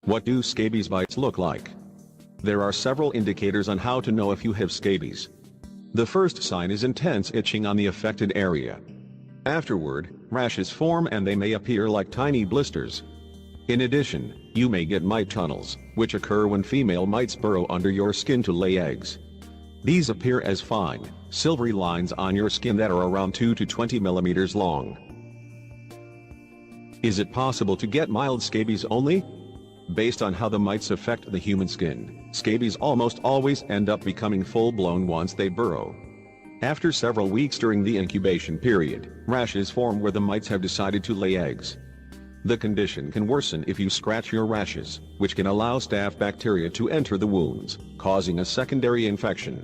What do scabies bites look like? There are several indicators on how to know if you have scabies. The first sign is intense itching on the affected area. Afterward, rashes form and they may appear like tiny blisters. In addition, you may get mite tunnels, which occur when female mites burrow under your skin to lay eggs. These appear as fine, silvery lines on your skin that are around 2 to 20 millimeters long. Is it possible to get mild scabies only? Based on how the mites affect the human skin, scabies almost always end up becoming full-blown once they burrow. After several weeks during the incubation period, rashes form where the mites have decided to lay eggs. The condition can worsen if you scratch your rashes, which can allow staph bacteria to enter the wounds, causing a secondary infection.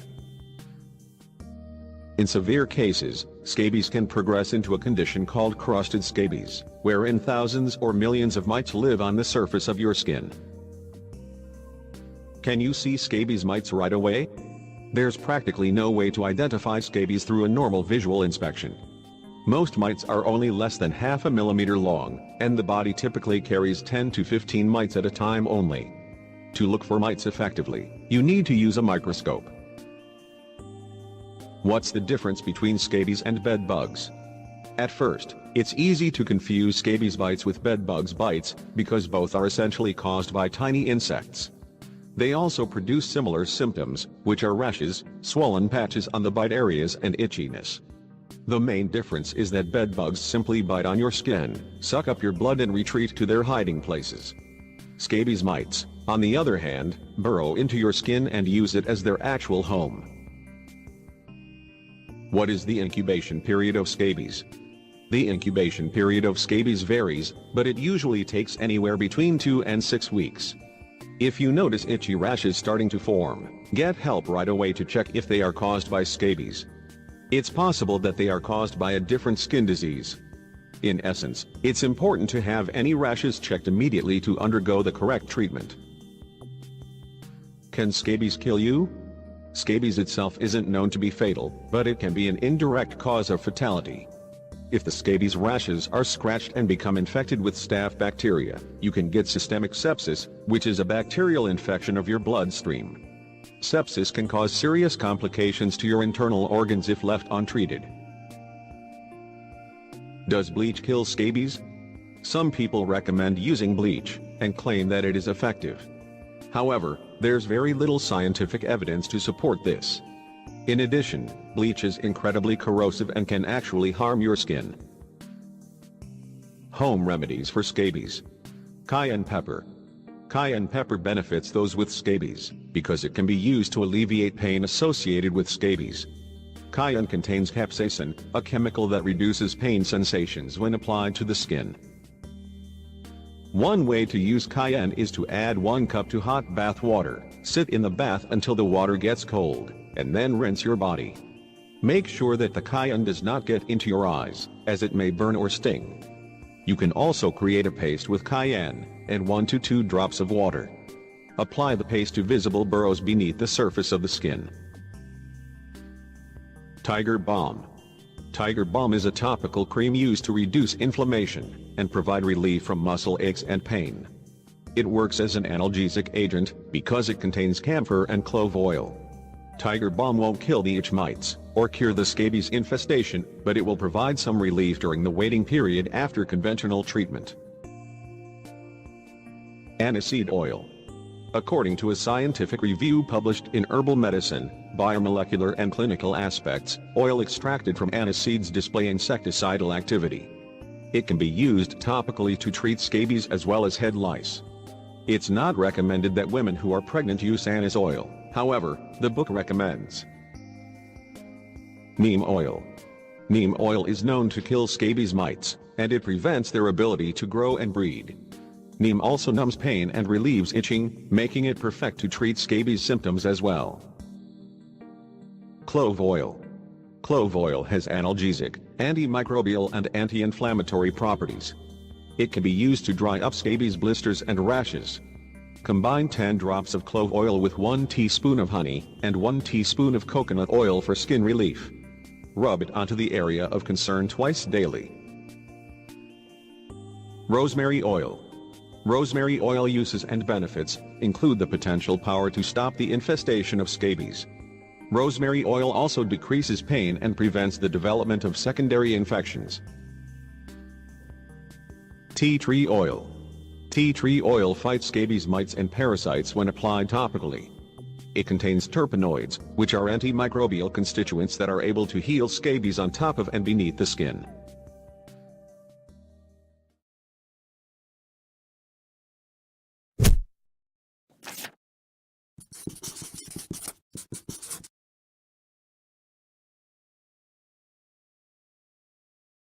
In severe cases, scabies can progress into a condition called crusted scabies, wherein thousands or millions of mites live on the surface of your skin. Can you see scabies mites right away? There's practically no way to identify scabies through a normal visual inspection. Most mites are only less than half a millimeter long, and the body typically carries 10 to 15 mites at a time only. To look for mites effectively, you need to use a microscope. What's the difference between scabies and bed bugs? At first, it's easy to confuse scabies bites with bed bugs bites, because both are essentially caused by tiny insects. They also produce similar symptoms, which are rashes, swollen patches on the bite areas and itchiness. The main difference is that bed bugs simply bite on your skin, suck up your blood and retreat to their hiding places. Scabies mites, on the other hand, burrow into your skin and use it as their actual home. What is the incubation period of scabies? The incubation period of scabies varies, but it usually takes anywhere between 2 and 6 weeks. If you notice itchy rashes starting to form, get help right away to check if they are caused by scabies. It's possible that they are caused by a different skin disease. In essence, it's important to have any rashes checked immediately to undergo the correct treatment. Can scabies kill you? Scabies itself isn't known to be fatal, but it can be an indirect cause of fatality. If the scabies rashes are scratched and become infected with staph bacteria, you can get systemic sepsis, which is a bacterial infection of your bloodstream. Sepsis can cause serious complications to your internal organs if left untreated. Does bleach kill scabies? Some people recommend using bleach, and claim that it is effective. However, there's very little scientific evidence to support this. In addition, bleach is incredibly corrosive and can actually harm your skin. Home remedies for scabies. Cayenne pepper. Cayenne pepper benefits those with scabies, because it can be used to alleviate pain associated with scabies. Cayenne contains capsaicin, a chemical that reduces pain sensations when applied to the skin. One way to use cayenne is to add 1 cup to hot bath water, sit in the bath until the water gets cold, and then rinse your body. Make sure that the cayenne does not get into your eyes, as it may burn or sting. You can also create a paste with cayenne, and 1 to 2 drops of water. Apply the paste to visible burrows beneath the surface of the skin. Tiger Balm. Tiger Balm is a topical cream used to reduce inflammation and provide relief from muscle aches and pain. It works as an analgesic agent because it contains camphor and clove oil. Tiger Balm won't kill the itch mites or cure the scabies infestation, but it will provide some relief during the waiting period after conventional treatment. Aniseed oil. According to a scientific review published in Herbal Medicine, Biomolecular and Clinical Aspects, oil extracted from aniseeds display insecticidal activity. It can be used topically to treat scabies as well as head lice. It's not recommended that women who are pregnant use anise oil, however, the book recommends. Neem oil. Neem oil is known to kill scabies mites, and it prevents their ability to grow and breed. Neem also numbs pain and relieves itching, making it perfect to treat scabies symptoms as well. Clove oil. Clove oil has analgesic, antimicrobial and anti-inflammatory properties. It can be used to dry up scabies blisters and rashes. Combine 10 drops of clove oil with 1 teaspoon of honey and 1 teaspoon of coconut oil for skin relief. Rub it onto the area of concern twice daily. Rosemary oil. Rosemary oil uses and benefits include the potential power to stop the infestation of scabies. Rosemary oil also decreases pain and prevents the development of secondary infections. Tea tree oil. Tea tree oil fights scabies mites and parasites when applied topically. It contains terpenoids, which are antimicrobial constituents that are able to heal scabies on top of and beneath the skin.